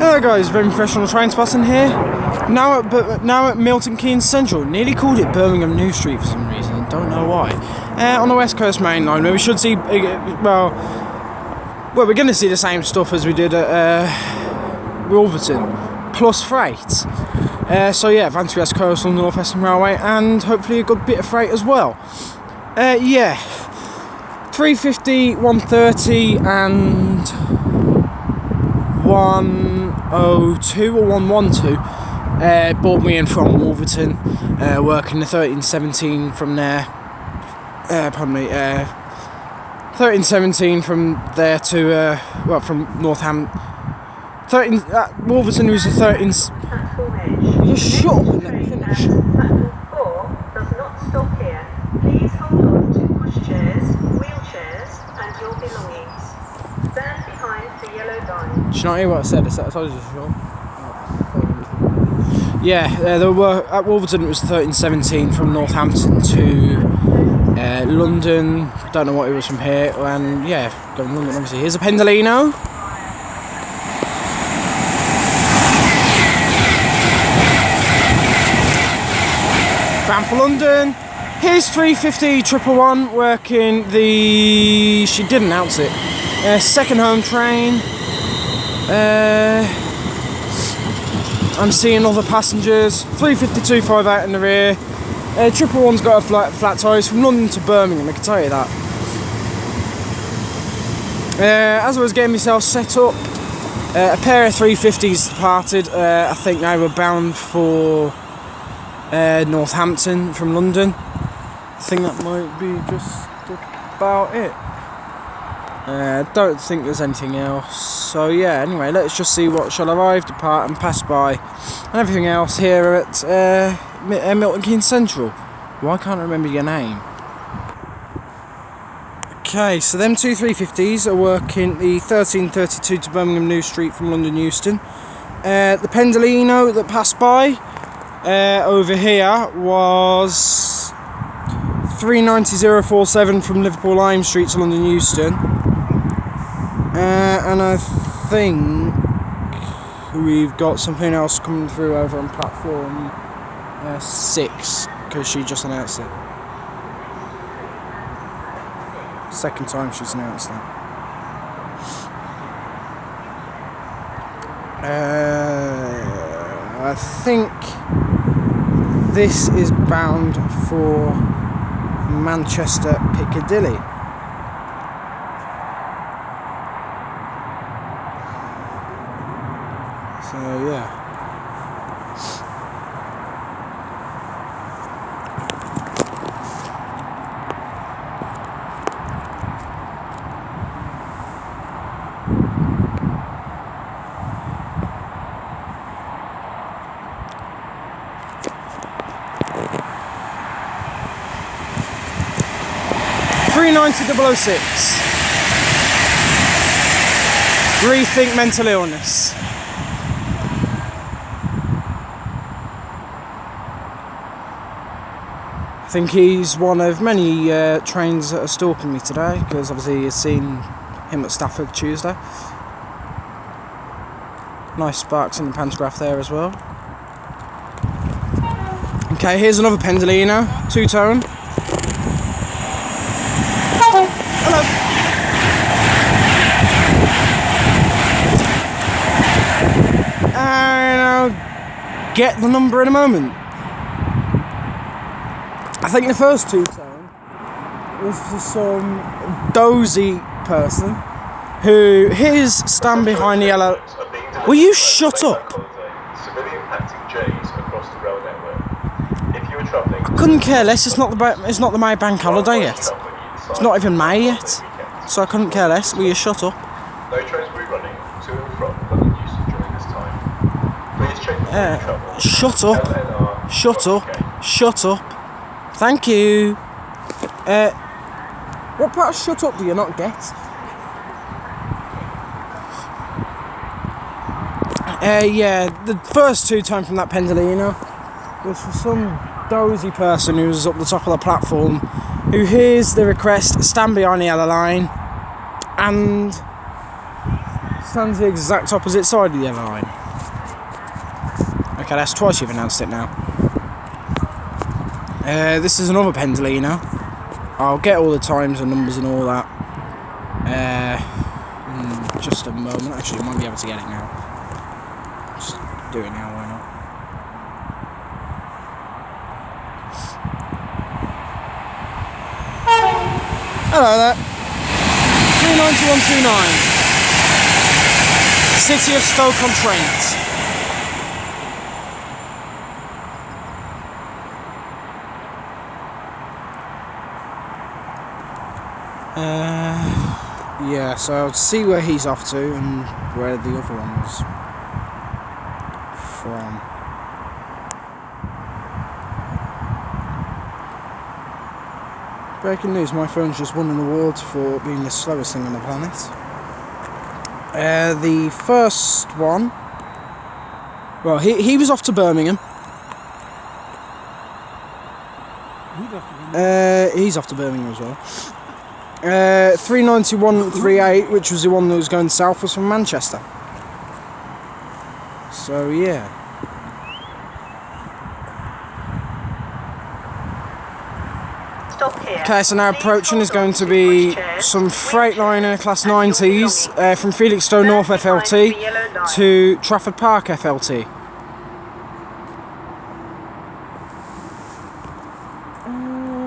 Hello guys, very professional train spotting here. Now at Milton Keynes Central. Nearly called it Birmingham New Street for some reason. Don't know why. On the West Coast main line, where we should see well, we're going to see the same stuff as we did at Wolverton, plus freight. So yeah, Avanti West Coast on the Northwestern Railway, and hopefully a good bit of freight as well. Yeah, 350, 130, and 102 or 112 brought me in from Wolverton, working the 1317 from there. 1317 from there to from Northampton. Wolverton was the 13. Just shut up and let me finish. Platform 4 does not stop here. Please hold on to pushchairs, wheelchairs, and your belongings. Stand behind the yellow line. Did you not hear what I said? I told you so. Yeah, there were at Wolverton. It was 1317 from Northampton to London. Don't know what it was from here, and yeah, going to London obviously. Here's a Pendolino. Bound for London. Here's 350 111 working the. She did announce it. Second home train. I'm seeing other passengers. 350 258 in the rear. 111's got a flat tyres from London to Birmingham, I can tell you that. As I was getting myself set up, a pair of 350s departed. I think they were bound for Northampton from London. I think that might be just about it. Don't think there's anything else. So yeah, anyway, let's just see what shall arrive, depart and pass by and everything else here at Milton Keynes Central. Why can't I remember your name? Okay, so them two 350s are working the 1332 to Birmingham New Street from London Euston. The Pendolino that passed by over here was 390047 from Liverpool Lime Street to London Euston. And I think we've got something else coming through over on platform 6, because she just announced it. Second time she's announced that. I think this is bound for Manchester Piccadilly. So yeah. $390,006. Rethink mental illness. I think he's one of many trains that are stalking me today, because obviously you've seen him at Stafford Tuesday. Nice sparks in the pantograph there as well. Okay, here's another Pendolino, two-tone. Hello. And I'll get the number in a moment. I think the first two-tone was for some dozy person who his stand behind the yellow. Will you shut up? I couldn't care less. It's not the May bank holiday yet. It's not even May yet, so I couldn't care less. Will you shut up? No trains will be running to and from London Euston during this time. Please check the travel. Shut up. Shut up. Shut up. Thank you. What part of shut up do you not get? Yeah, the first two-tone from that Pendolino was for some dozy person who was up the top of the platform, who hears the request, stand behind the yellow line, and stands the exact opposite side of the yellow line. Okay, that's twice you've announced it now. This is another Pendolino. I'll get all the times and numbers and all that. Just a moment. Actually, I might be able to get it now. Just do it now, why not? Hello there. 39129. City of Stoke-on-Trent. Yeah, so I'll see where he's off to and where the other one was from. Breaking news, my phone's just won an award for being the slowest thing on the planet. The first one, well, he was off to Birmingham. He's off to Birmingham as well. 391.38, which was the one that was going south, was from Manchester. So yeah. Stop here. Okay, so now approaching is going to be some Freightliner Class 90s from Felixstowe North FLT to Trafford Park FLT.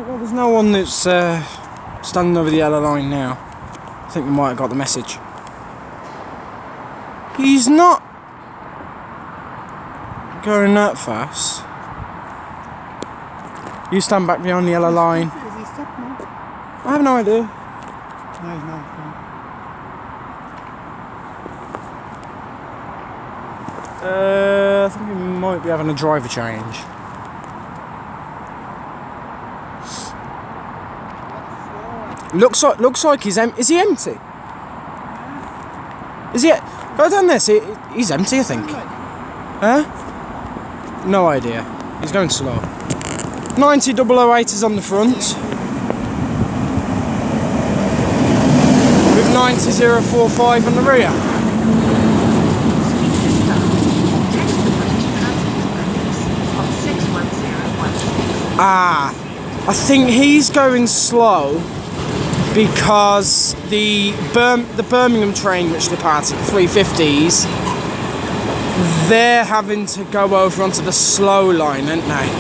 Well, there's no one that's standing over the yellow line now. I think we might have got the message. He's not going that fast. You stand back behind the yellow line. Is he stopped now? I have no idea. No, he's not. I think we might be having a driver change. Looks like he's empty. Is he empty? Is he? Go down this. He's empty, I think. Huh? No idea. He's going slow. 90.008 is on the front. With 90.045 on the rear. I think he's going slow because the Birmingham train, which departs at 3:50s, they're having to go over onto the slow line, aren't they?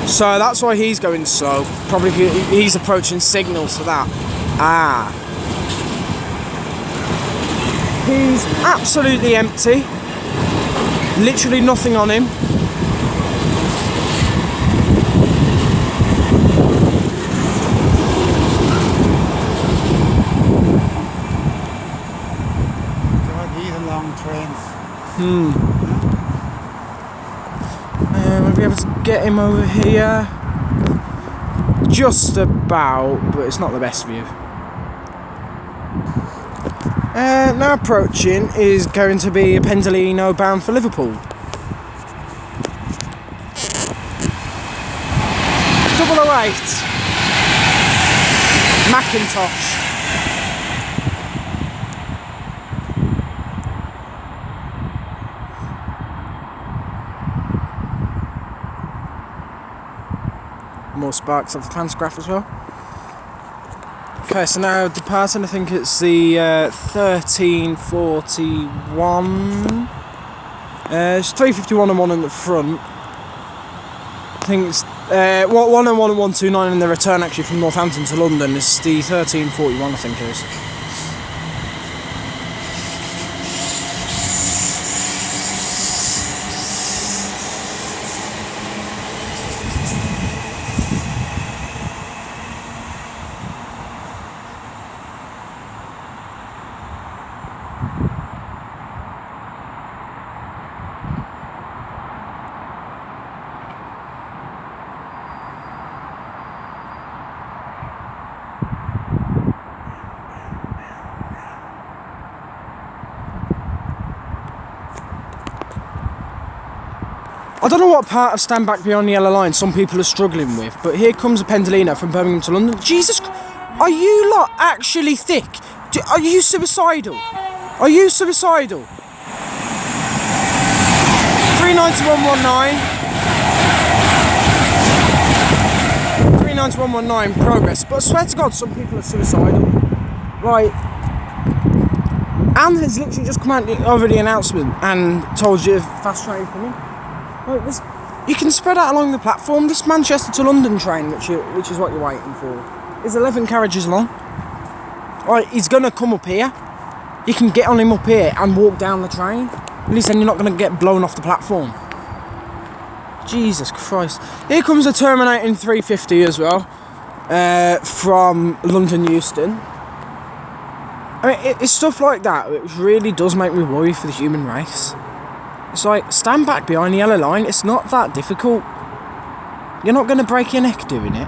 So that's why he's going slow. Probably he's approaching signals for that. He's absolutely empty. Literally nothing on him. We'll be able to get him over here. Just about, but it's not the best view. Now approaching is going to be a Pendolino bound for Liverpool. 008 Macintosh. More sparks off the pantograph as well. Okay, so now departing, I think it's the 1341. It's 351 and 1 in the front. I think it's 1 and 1 and 129 in the return actually from Northampton to London. It's the 1341, I think it is. I don't know what part of stand back beyond the yellow line some people are struggling with, but here comes a Pendolino from Birmingham to London. Jesus, are you lot actually thick? Are you suicidal? Are you suicidal? 39119. 39119 progress. But I swear to God, some people are suicidal. Right. Anne has literally just come out over the announcement and told you fast train coming. Right, this, you can spread out along the platform. This Manchester to London train, which is what you're waiting for, is 11 carriages long. Right, he's gonna come up here. You can get on him up here and walk down the train. At least then you're not gonna get blown off the platform. Jesus Christ. Here comes a terminating 350 as well, from London Euston. I mean, it's stuff like that which really does make me worry for the human race. It's like, stand back behind the yellow line, it's not that difficult. You're not going to break your neck doing it.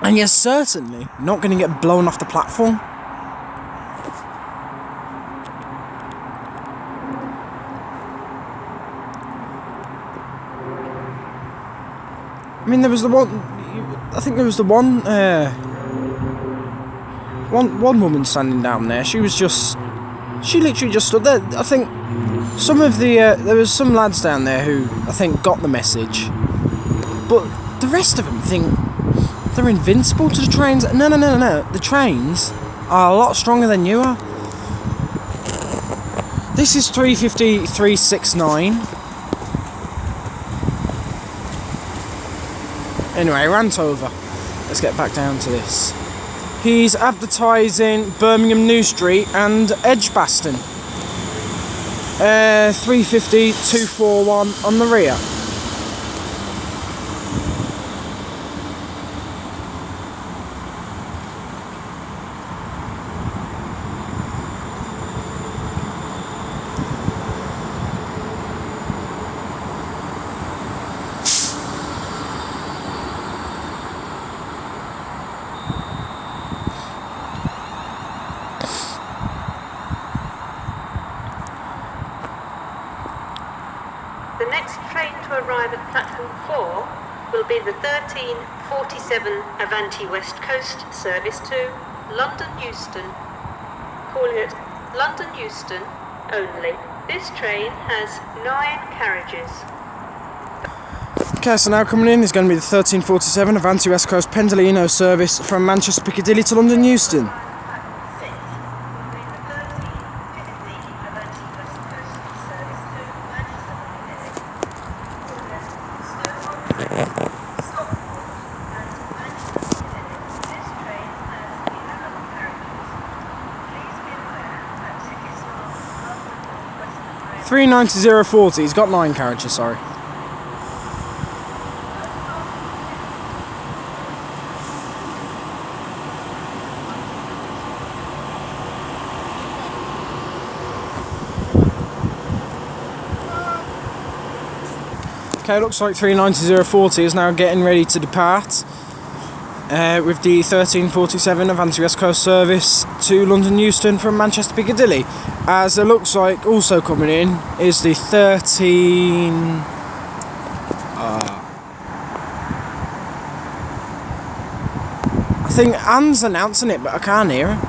And you're certainly not going to get blown off the platform. I mean, there was the one, I think there was the one woman standing down there. She literally just stood there. I think some of the, there was some lads down there who I think got the message, but the rest of them think they're invincible to the trains. No. The trains are a lot stronger than you are. This is 350-369. Anyway, rant over. Let's get back down to this. He's advertising Birmingham New Street and Edgbaston. 350-241 on the rear. The next train to arrive at platform 4 will be the 1347 Avanti West Coast service to London Euston. Call it London Euston only. This train has 9 carriages. Okay, so now coming in is going to be the 1347 Avanti West Coast Pendolino service from Manchester Piccadilly to London Euston. 390-040, he's got 9 carriages, sorry. Okay, looks like 390-040 is now getting ready to depart with the 1347 Avanti West Coast service to London Euston from Manchester Piccadilly. As it looks like also coming in is the 13... I think Anne's announcing it, but I can't hear her.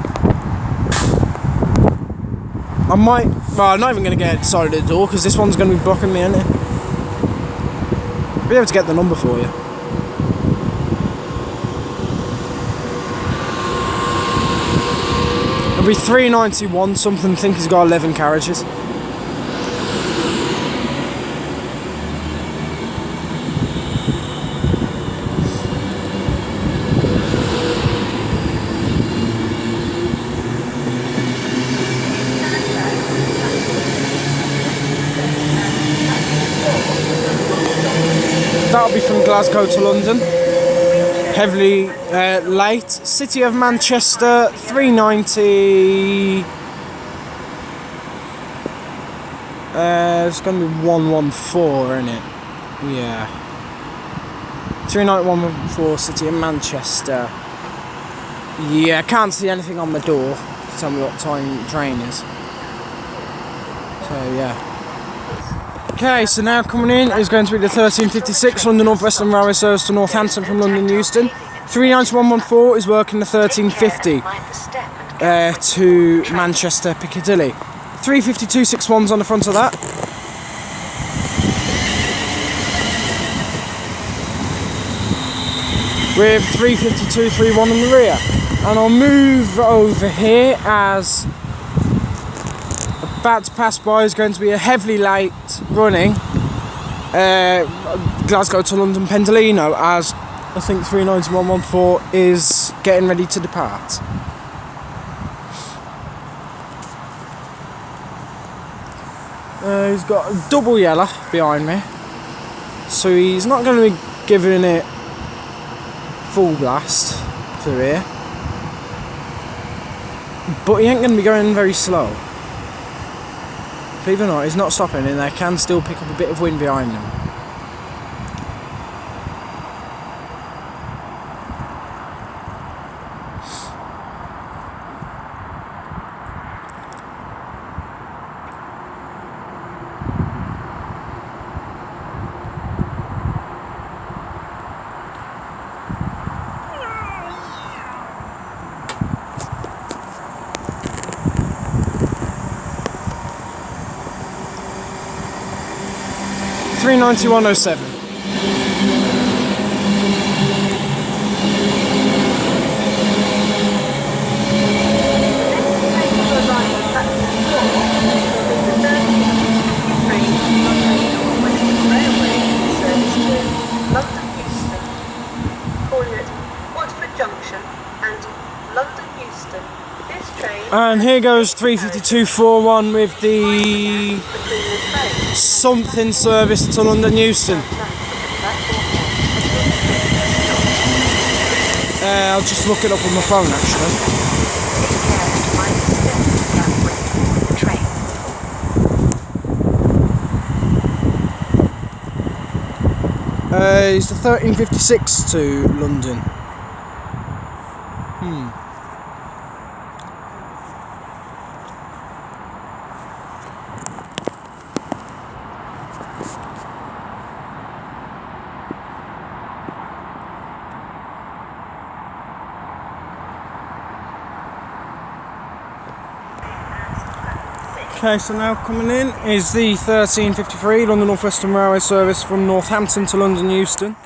I might... Well, I'm not even going to get outside of the door because this one's going to be blocking me, isn't it? I'll be able to get the number for you. It'll be 391 something, I think he's got 11 carriages. That'll be from Glasgow to London. Heavily late. City of Manchester, 390. It's going to be 114, isn't it? Yeah. 39114, City of Manchester. Yeah, I can't see anything on the door to tell me what time the train is. So, yeah. Okay, so now coming in is going to be the 1356 London Northwestern Railway service to Northampton from London Euston. 39114 is working the 1350 to Manchester Piccadilly. 352.61s on the front of that. With 352.31 on the rear. And I'll move over here as about to pass by is going to be a heavily late running Glasgow to London Pendolino, as I think 39114 is getting ready to depart. He's got a double yellow behind me, so he's not going to be giving it full blast through here, but he ain't going to be going very slow. Believe it or not, he's not stopping, and they can still pick up a bit of wind behind him. $391.07. And here goes 352.41 with the something service to London Euston. I'll just look it up on my phone actually. It's the 13:56 to London. Okay, so now coming in is the 13:53 London Northwestern Railway service from Northampton to London Euston.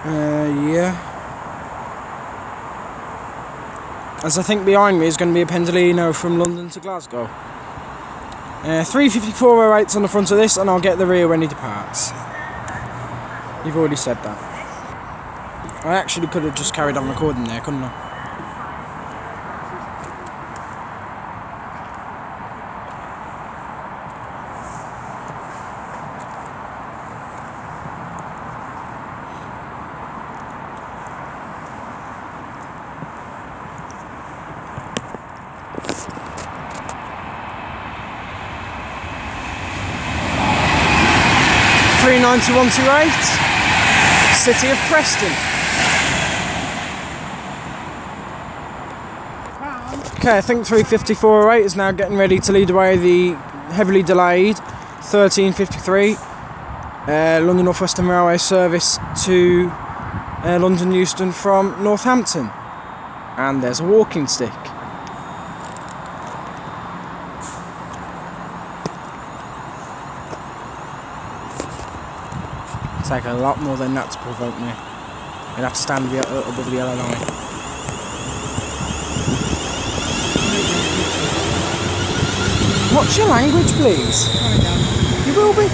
Yeah. As I think behind me is going to be a Pendolino from London to Glasgow. 354.08 on the front of this, and I'll get the rear when he departs. You've already said that. I actually could have just carried on recording there, couldn't I? $391.28, City of Preston. Okay, I think 354.08 is now getting ready to lead away the heavily delayed 13:53 London Northwestern Railway service to London Euston from Northampton. And there's a walking stick. Take a lot more than that to provoke me. I'd have to stand above the yellow line. What's your language, please? You will be.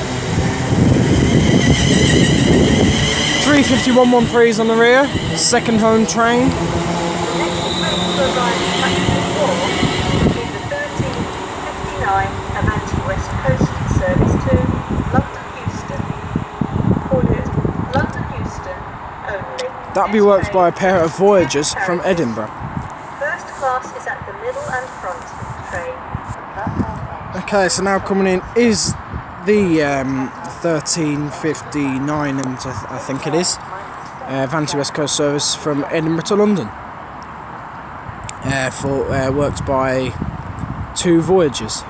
351.13 is on the rear. Second home train. The next train to arrive at Blackpool North is the 13:59 Avanti West Coast service to London Euston. London Euston only. That be worked by a pair of Voyagers from Edinburgh. First class is at the middle and front of the train. Okay, so now coming in is the 13:59, and I think it is Avanti West Coast service from Edinburgh to London. Worked by two Voyagers.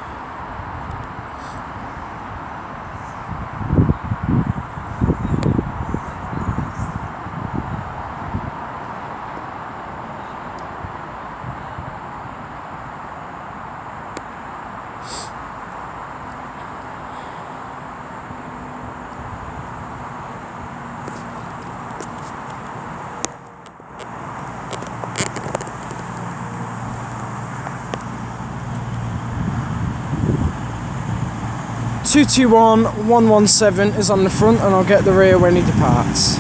221-117 is on the front, and I'll get the rear when he departs.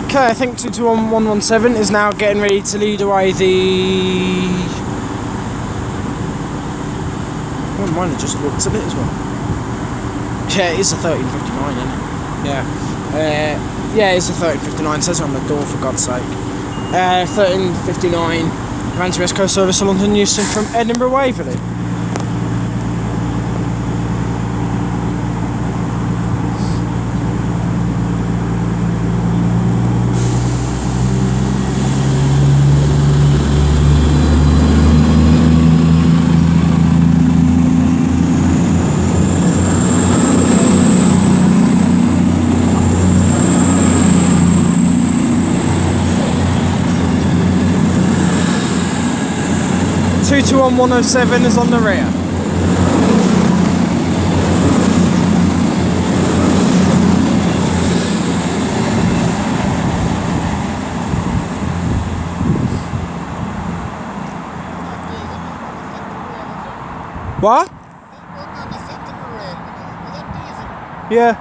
Okay, I think 221-117 is now getting ready to lead away the... I wouldn't mind, I just looked at it as well. Yeah, it is a 1359, isn't it? Yeah, it's a 1359, it says it on the door, for God's sake. 1359, Avanti West Coast service to London Euston from Edinburgh Waverley. On 107 is on the rear. What? Yeah.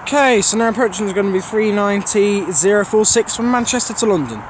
Okay, so now approaching is going to be 390-046 from Manchester to London.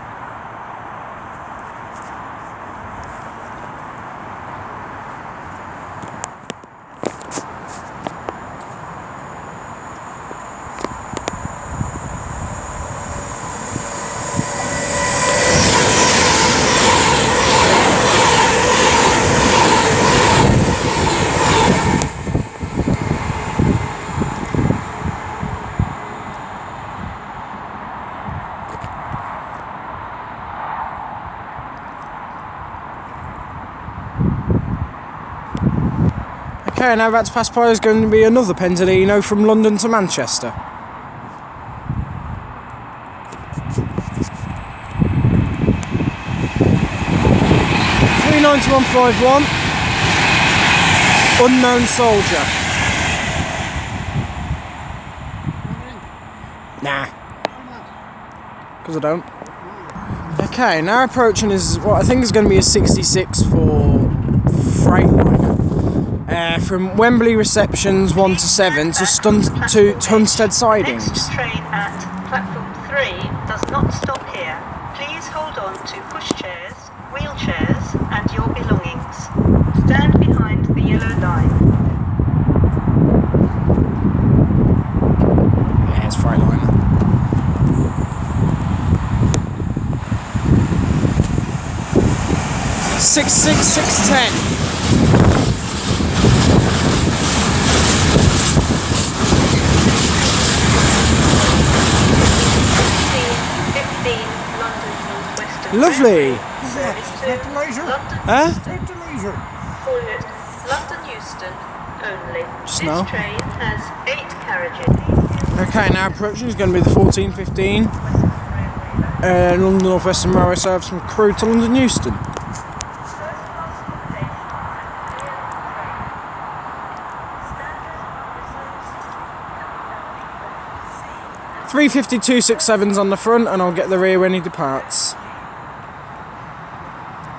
Okay, now about to pass by is going to be another Pendolino from London to Manchester. (39151) Unknown Soldier. Nah. Because I don't. Okay, now approaching is what I think is going to be a 66 for Freightliner. From Wembley receptions 1 to 7 to Tunstead sidings. The next train at platform 3 does not stop here. Please hold on to pushchairs, wheelchairs and your belongings. Stand behind the yellow line. Yeah, it's Freightliner. (66610). Lovely. Straight to leisure. Huh? Straight to leisure. London Euston only. Just This now. train has 8 carriages. Okay, now approaching is going to be the 1415 London Northwestern Railway service from Crewe to London Euston. (35267's on the front, and I'll get the rear when he departs,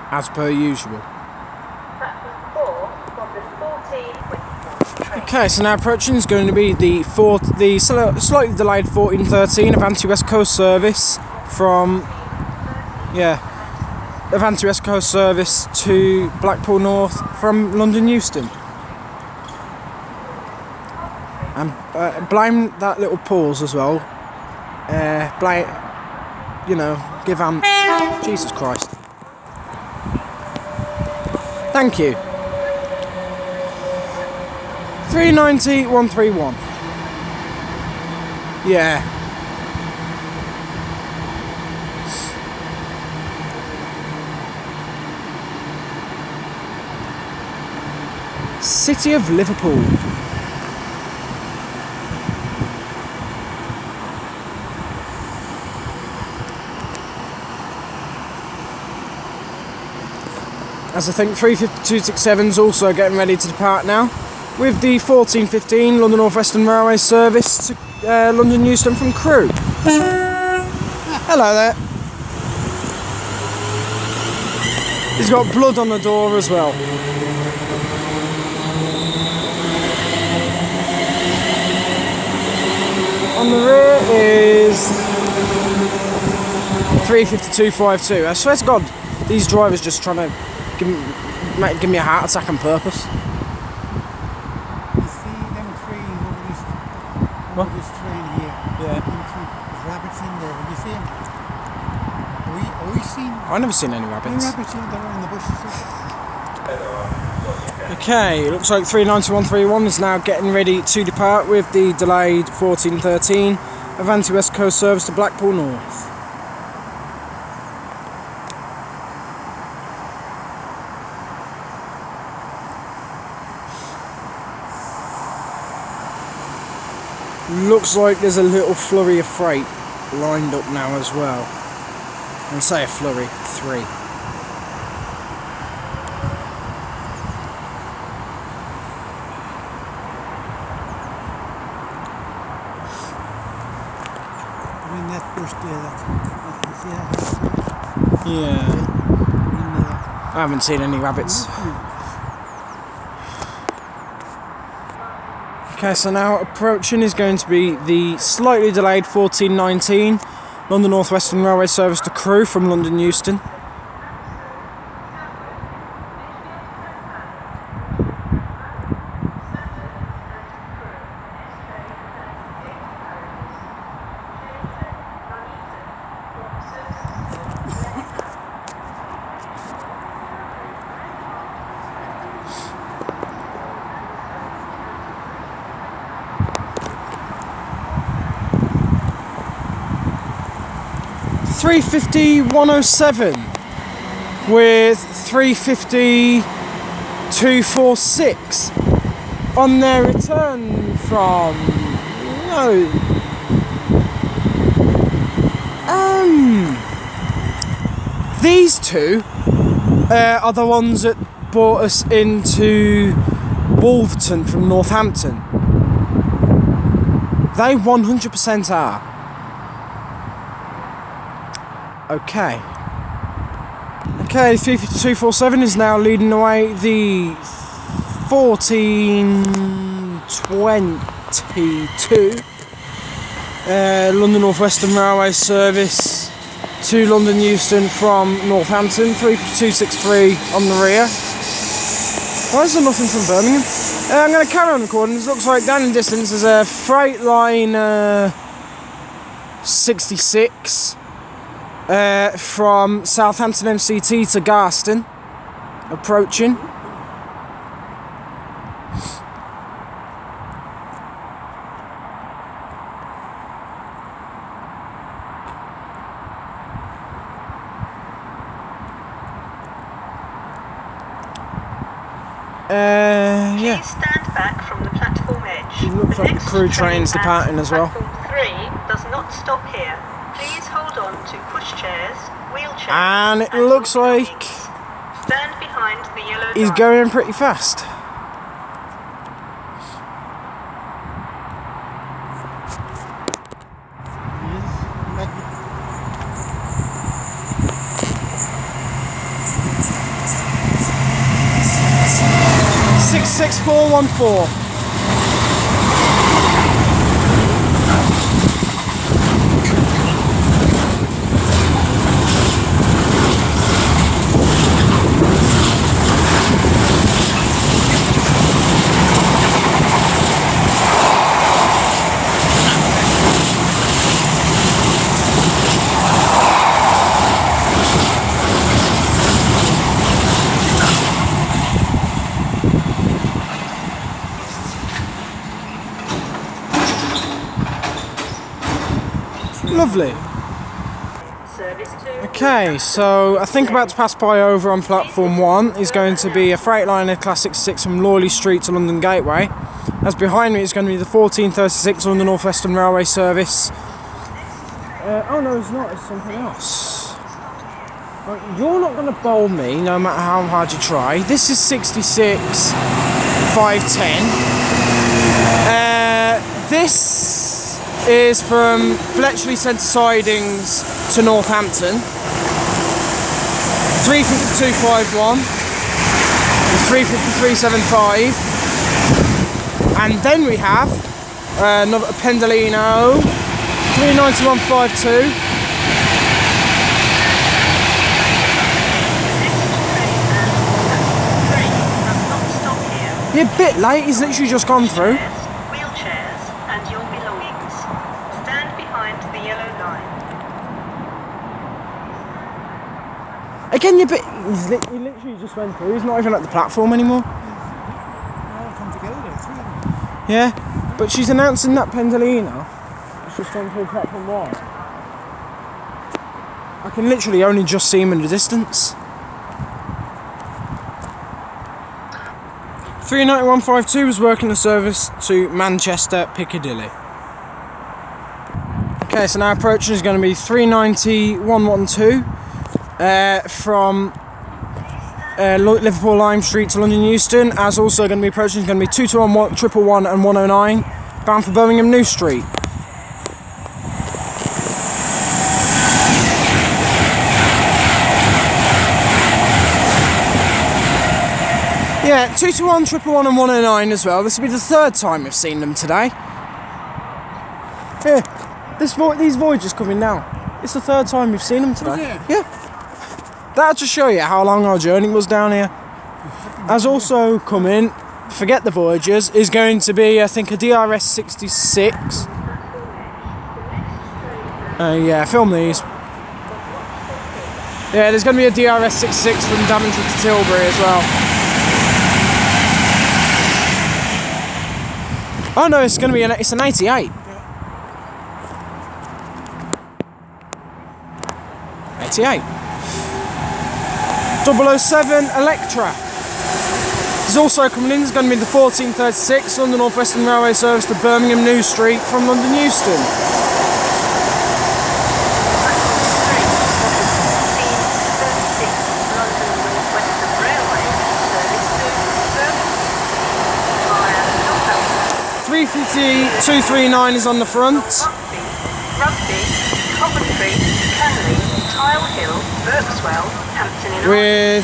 as per usual. Okay, so now approaching is going to be the slightly delayed 1413 Avanti West Coast service from Avanti West Coast service to Blackpool North from London Euston. And blame that little pause as well. Give Jesus Christ. Thank you. 390-131. Yeah. City of Liverpool. As I think 35267's also getting ready to depart now. with the 14:15 London Northwestern Railway service to London Euston from Crewe. Hello there. He's got blood on the door as well. On the rear is 35252. I swear to God, these drivers just trying to give me a heart attack on purpose. You see them trains over this train here? Yeah. There's rabbits in there. Have you seen them? Have we seen? I've never seen any rabbits. Rabbits in there in the bushes. Okay, it looks like 39131 is now getting ready to depart with the delayed 14:13 Avanti West Coast service to Blackpool North. Looks like there's a little flurry of freight lined up now as well. I'll say a flurry, 3. That bush there, you see that? Yeah. I haven't seen any rabbits. Okay, so now approaching is going to be the slightly delayed 14:19 London Northwestern Railway service to Crewe from London Euston. .350.107 with 350.246 on their return from these two are the ones that brought us into Wolverton from Northampton. They 100% are. Okay, 352.47 is now leading away the 14:22 London Northwestern Railway service to London Euston from Northampton, 352.63 on the rear. Why is there nothing from Birmingham? I'm going to carry on recording. It looks like down in distance there's a Freightliner 66 from Southampton MCT to Garston, approaching. Yeah. Please stand back from the platform edge. It looks like the Crewe train's departing as well. Platform 3 does not stop here. Please hold on to pushchairs, wheelchairs, And it looks like stand behind the yellow he's line. going pretty fast. Yes, 66414. Lovely. Okay, so I think about to pass by over on platform 1 is going to be a Freightliner Classic 6 from Lawley Street to London Gateway. As behind me is going to be the 14:36 London Northwestern Railway service. Oh no, it's not, it's something else. You're not going to bowl me no matter how hard you try. This is 66 5:10. This is from Bletchley Centre Sidings to Northampton. 352.51. 353.75. And then we have another Pendolino. 391.52. You're a bit late, he's literally just gone through. Wheelchairs and your belongings. Stand behind the yellow line. Again, you're a bit. He literally just went through, he's not even at the platform anymore. They all come together there, 3 of them. Yeah, but she's announcing that Pendolino. It's just gone through platform 1. I can literally only just see him in the distance. 391.52 was working the service to Manchester Piccadilly. Okay, so now approaching is going to be 390.112 from Liverpool Lime Street to London Euston. As also going to be approaching is going to be 221, 111 and 109 bound for Birmingham New Street. Yeah, 221, 111 and 109 as well. This will be the third time we've seen them today. Here, these Voyagers coming now. It's the third time we've seen them today. Yeah. That'll just show you how long our journey was down here. As also coming, forget the Voyagers, is going to be, I think, a DRS 66. Yeah, film these. Yeah, there's going to be a DRS 66 from Daventry to Tilbury as well. Oh no, it's going to be it's an 88. 88. 007 Electra. There's also coming in, it's going to be the 1436 London Northwestern Railway service to Birmingham New Street from London Euston. Rugby 239 is on the front. Rugby, Coventry, Canley, Tile Hill, Berkswell, Hampton in with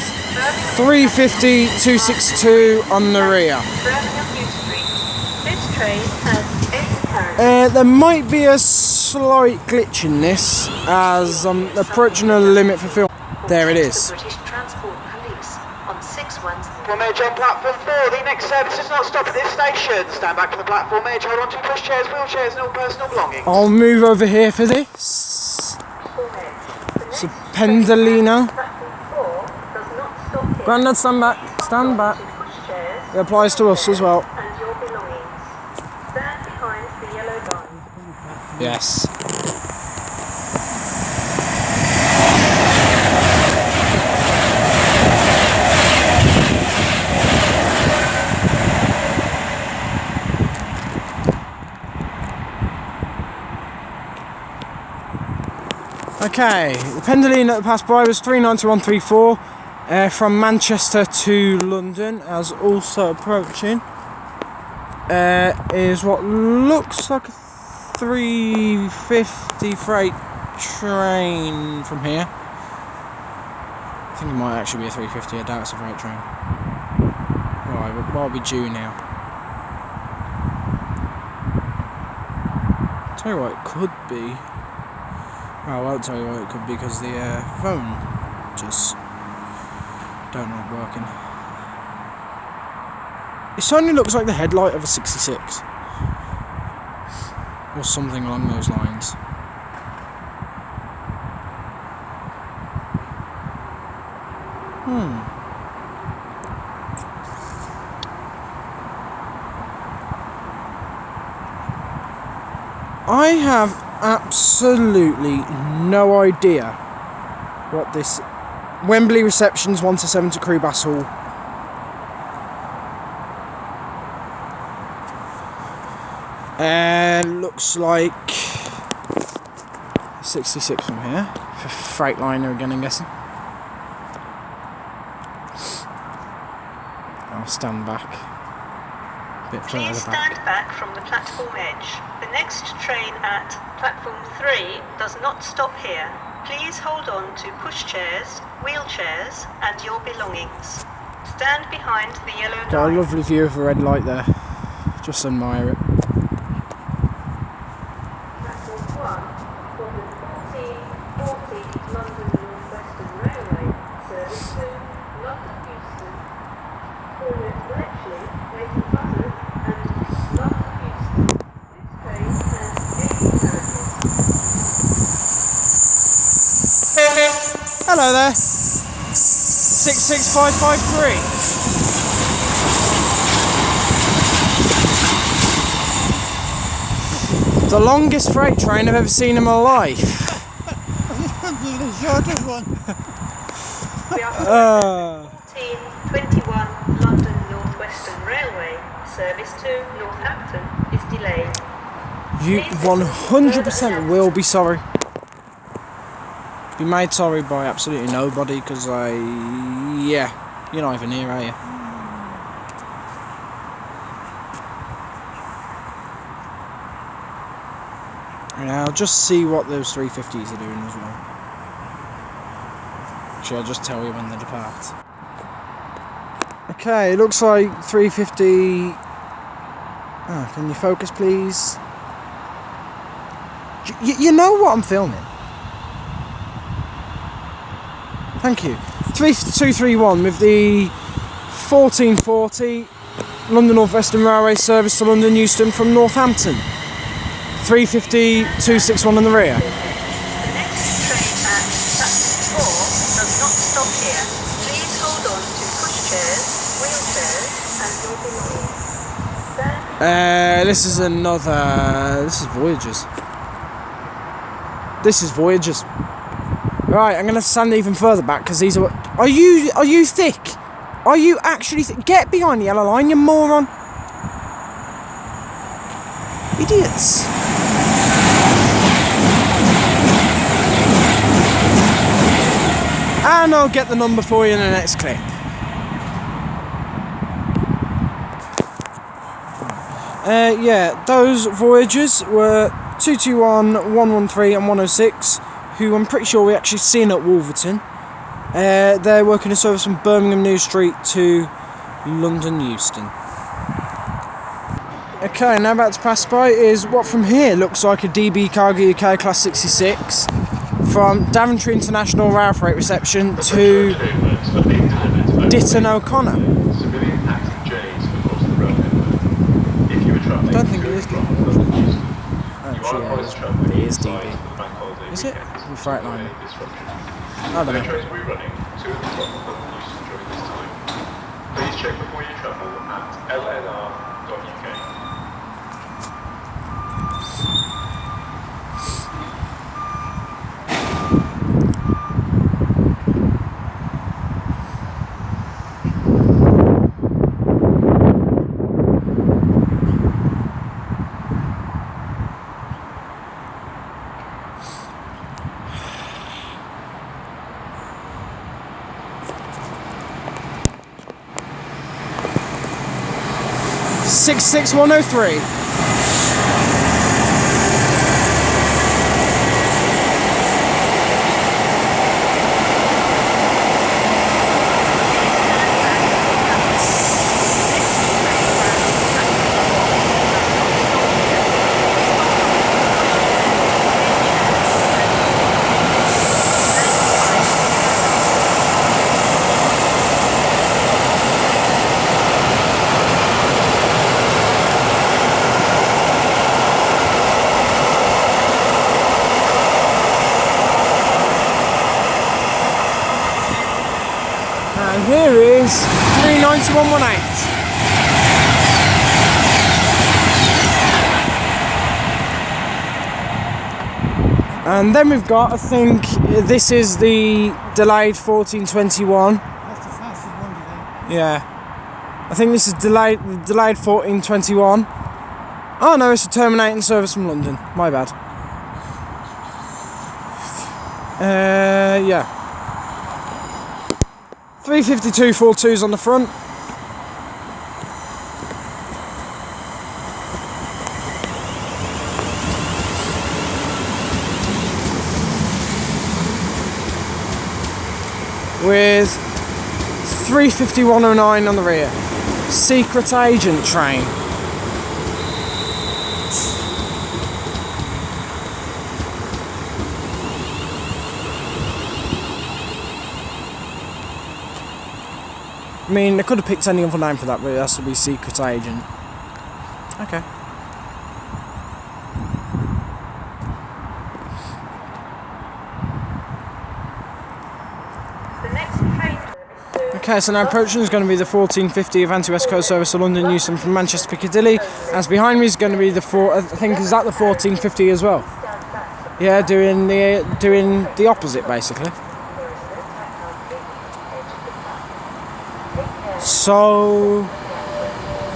350 262 on the rear. Birmingham New Street. This train has 8 carriages. There might be a slight glitch in this as I'm approaching a limit for film. There it is. British Transport Police on 610. Platform edge on platform 4. The next service does not stop at this station. Stand back from the platform edge. Hold on to pushchairs, wheelchairs, and all personal belongings. I'll move over here for this. So Pendolino. Grandad, stand back. Stand back. It applies to us as well. And your belongings. Stand behind the yellow line. Yes. Okay, the Pendolino that passed by was 391.34 from Manchester to London, as also approaching is what looks like a 350 freight train from here. I think it might actually be a 350, I doubt it's a freight train. Right, but what will be due now? Tell you what it could be. I won't tell you what it could be because the phone just don't like working. It certainly looks like the headlight of a 66 or something along those lines. I have absolutely no idea what this Wembley receptions 1 to 7 to Crew-Bass Hall. Looks like 66 from here for Freightliner again, I'm guessing. I'll stand back. bit further Please back. stand back from the platform edge. The next train at platform 3 does not stop here. Please hold on to pushchairs, wheelchairs and your belongings. Stand behind the yellow Got a line. lovely view of a red light there. Just admire it. Platform 1 for the 1440 London Northwestern Railway service to London Euston, forward Bletchley, Leighton Buzzard and London Euston. This train has 80 carriages. Hello there. 66553. The longest freight train I've ever seen in my life. The shortest one. We are 1421 London Northwestern Railway service to Northampton is delayed. You 100% will be sorry. Be made sorry by absolutely nobody, because yeah, you're not even here, are you? And I'll just see what those 350s are doing as well. Actually, I'll just tell you when they depart. Okay, it looks like 350... Oh, can you focus, please? You know what I'm filming? Thank you. 3231 with the 1440 London Northwestern Railway service to London Euston from Northampton. 350 261 on the rear. The next train at platform 4 does not stop here. Please hold on to pushchairs, wheelchairs and your belongings. This is another... This is Voyagers. This is Voyagers. Right, I'm going to stand even further back because these are... Are you thick? Are you actually thick? Get behind the yellow line, you moron. Idiots. And I'll get the number for you in the next clip. Yeah, those Voyagers were 221, 113 and 106, who I'm pretty sure we actually seen at Wolverton. They're working a service from Birmingham New Street to London Euston. Okay, now about to pass by is what from here looks like a DB Cargo UK Class 66 from Daventry International Rail Freight Reception to Ditton O'Connor. Civilian active J's across the rail network. If you are travelling I don't think it is to DB. and from London Euston, you Actually, are yeah, advised travelling it is inside DB. the bank holiday Is it? weekends With to Freightliner. avoid disruption. I don't No know. trains will be running to and from London Euston during this time. Please check before you travel at lnr.uk. Six 103. And here is 39118. And then we've got, I think, this is the delayed 1421. That's the fastest one today. Yeah. I think this is delayed 1421. Oh no, it's a terminating service from London. My bad. Yeah. 352 42s on the front. with 35109 on the rear. Secret agent train. I mean, they could have picked any other name for that, but it has to be secret agent. Okay. Okay, so now approaching is going to be the 1450 Avanti West Coast service to London Euston from Manchester Piccadilly. As behind me is going to be the I think is that the 1450 as well? Yeah, doing the opposite basically. So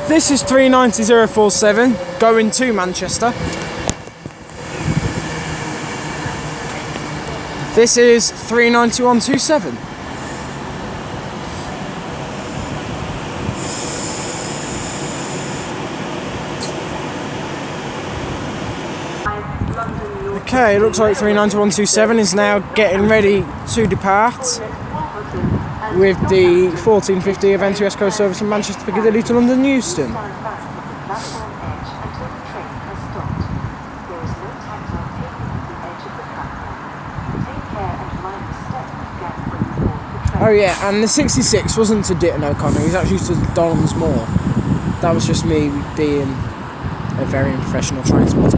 this is 390047 going to Manchester. This is 392127. Okay, it looks like 392127 is now getting ready to depart with the 1450 Avanti West Coast service from Manchester Piccadilly to London Euston. Oh yeah, and the 66 wasn't to Ditton O'Connor, he was actually to Donlands Moor. That was just me being a very professional transporter.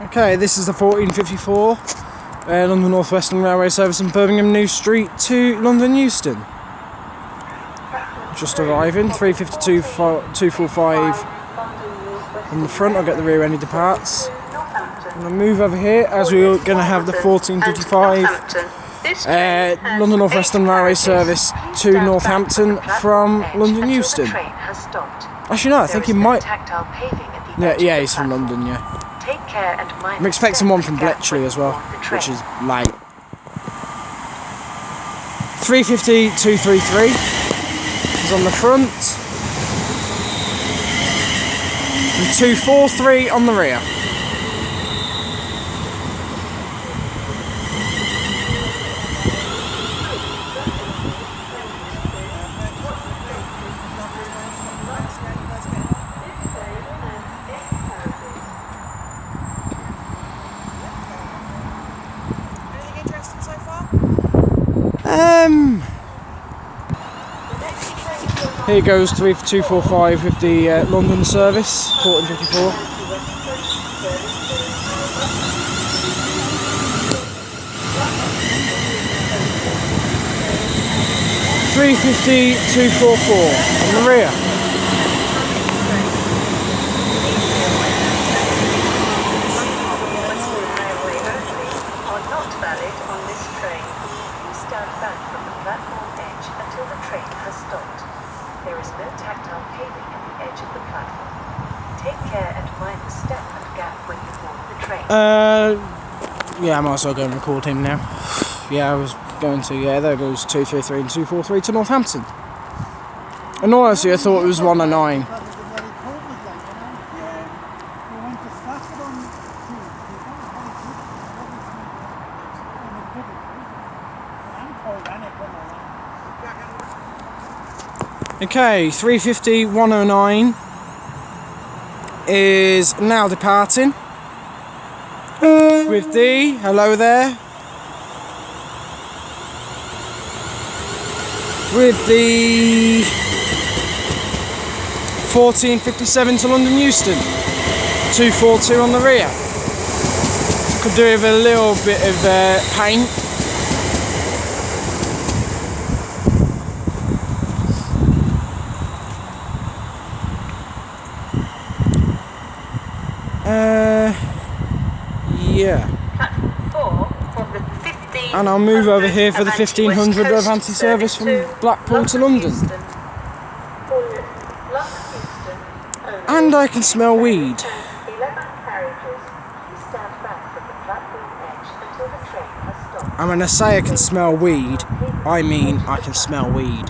Okay, this is the 1454 London Northwestern Railway service in Birmingham New Street to London Euston. Just arriving, 352.245 in the front. I'll get the rear end departs. I'm going to move over here as we're going to have the 1455 London Northwestern Railway service to Northampton from London Euston. Actually no, I think he might... Yeah, he's from London, yeah. I'm expecting one from Bletchley as well, which is late. 350.233 is on the front. And 243 on the rear. Here goes 3245 with the London service, 1454. $350.244 on the rear. Are not valid on this train. Please stand back from the platform edge until the train has stopped. There is no tactile paving at the edge of the platform. Take care and mind the step and gap when you board the train. Yeah, I might as well go and record him now. Yeah, I was going to, yeah, there goes 233 and 243 to Northampton. And honestly, I thought it was 109. Okay, 350.109 is now departing with the, hello there, with the 14.57 to London Euston. 2.42 on the rear. Could do with a little bit of paint. Yeah. And I'll move over here for the 1500 Avanti service from Blackpool to London. And I can smell weed. And when I say I can smell weed, I mean I can smell weed.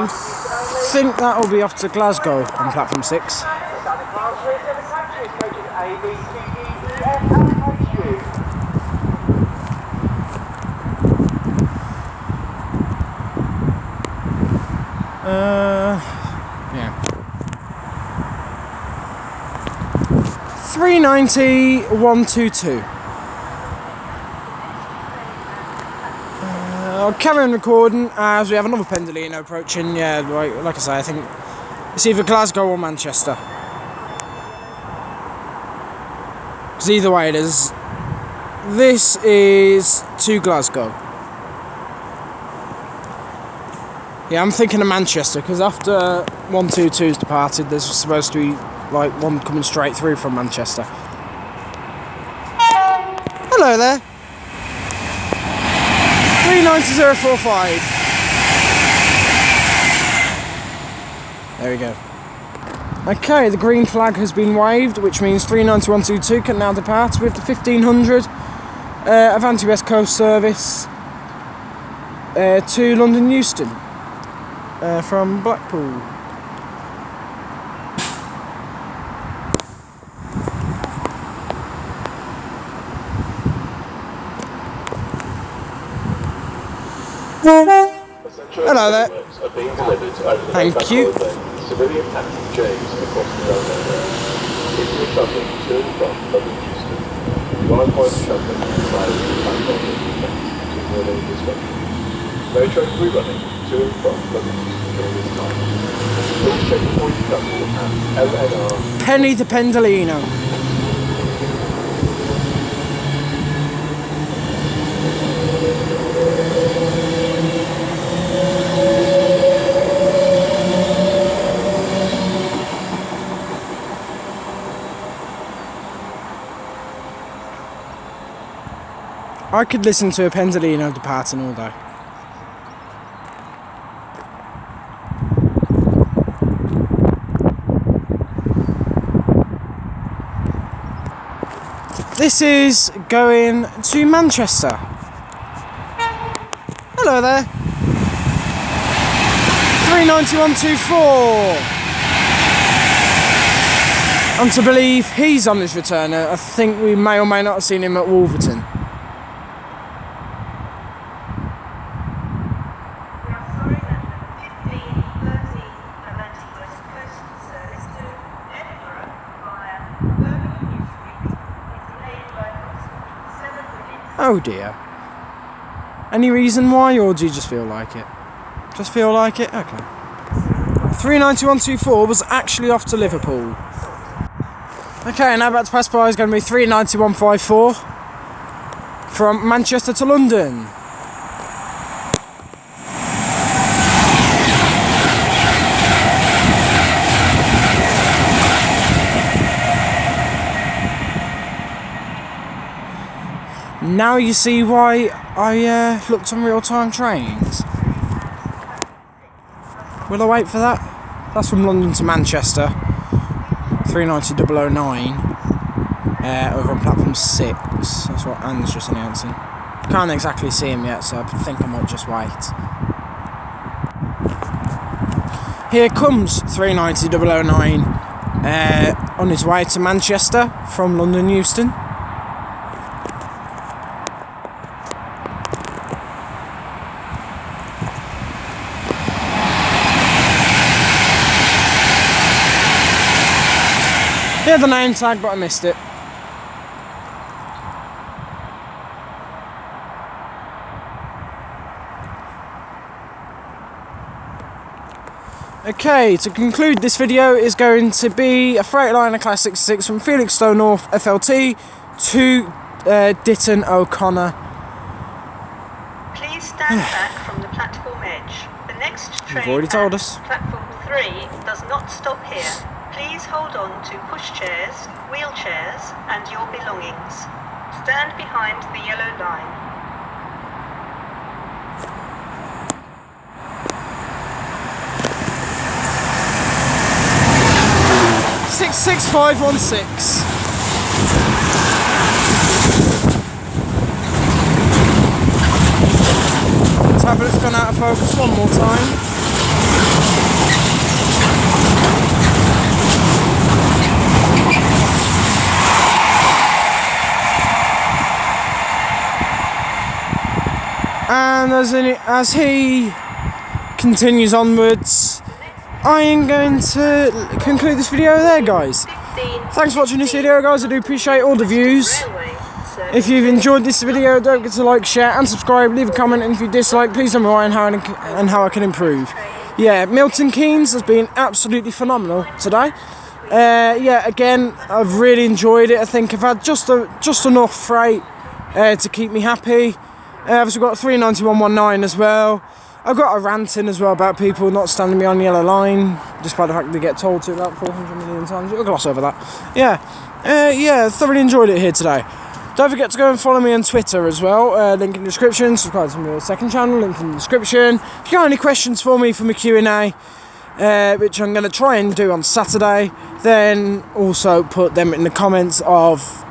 I think that'll be off to Glasgow on platform 6. Yeah. 390 122. I'll carry on recording as we have another Pendolino approaching. Yeah, like I say, I think it's either Glasgow or Manchester. Because either way it is. This is to Glasgow. Yeah, I'm thinking of Manchester because after 122's departed, there's supposed to be like one coming straight through from Manchester. Hello there. 390,045. There we go. Okay, the green flag has been waved, which means 39122 can now depart with the 1500 Avanti West Coast service to London Euston from Blackpool. Hello there. Thank you. Civilian taxi James across the railway there. If you're travelling to and from London Euston, you are required to travel inside the platform to avoid any disruption. No trains will be running to and from London Euston during this time. Please check before you travel at LNR. Penny to Pendolino. I could listen to a Pendolino departing all day. This is going to Manchester. Hello there. 39124. I'm to believe he's on his return. I think we may or may not have seen him at Wolverton. Oh dear. Any reason why, or do you just feel like it? Just feel like it? Okay. 39124 was actually off to Liverpool. Okay, now about to pass by is going to be 39154 from Manchester to London. Now you see why I looked on real-time trains. Will I wait for that? That's from London to Manchester. 390,009. Over on platform 6. That's what Anne's just announcing. Can't exactly see him yet, so I think I might just wait. Here comes 390,009 on his way to Manchester from London Euston. Yeah, the name tag, but I missed it. Okay, to conclude this video is going to be a Freightliner Class 66 from Felixstowe North FLT to Ditton O'Connor. Please stand back from the platform edge. The next train already told at us. platform 3 does not stop here. Please hold on to pushchairs, wheelchairs and your belongings. Stand behind the yellow line. Six 6516. Tablet's gone out of focus one more time. And as he continues onwards, I am going to conclude this video there, guys. Thanks for watching this video, guys. I do appreciate all the views. If you've enjoyed this video, don't forget to like, share and subscribe. Leave a comment, and if you dislike, please tell me why and how I can improve. Yeah, Milton Keynes has been absolutely phenomenal today. Yeah, again, I've really enjoyed it. I think I've had just enough freight to keep me happy. I've also got 39119 as well. I've got a rant in as well about people not standing me on the yellow line, despite the fact that they get told to about 400 million times. We'll gloss over that. Yeah, thoroughly enjoyed it here today. Don't forget to go and follow me on Twitter as well. Link in the description. Subscribe to my second channel. Link in the description. If you got any questions for me from a Q&A, which I'm going to try and do on Saturday, then also put them in the comments of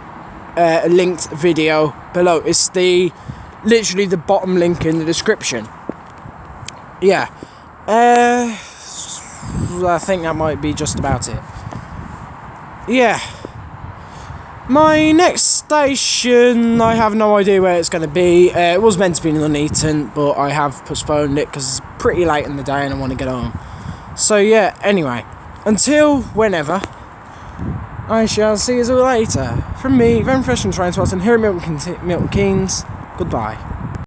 a linked video below. It's literally the bottom link in the description. Yeah, I think that might be just about it. Yeah, my next station, I have no idea where it's going to be. It was meant to be in Nuneaton, but I have postponed it because it's pretty late in the day and I want to get home. So yeah, anyway, until whenever, I shall see you all later. From me, very fresh and Train Spotting here at Milton Keynes. Goodbye.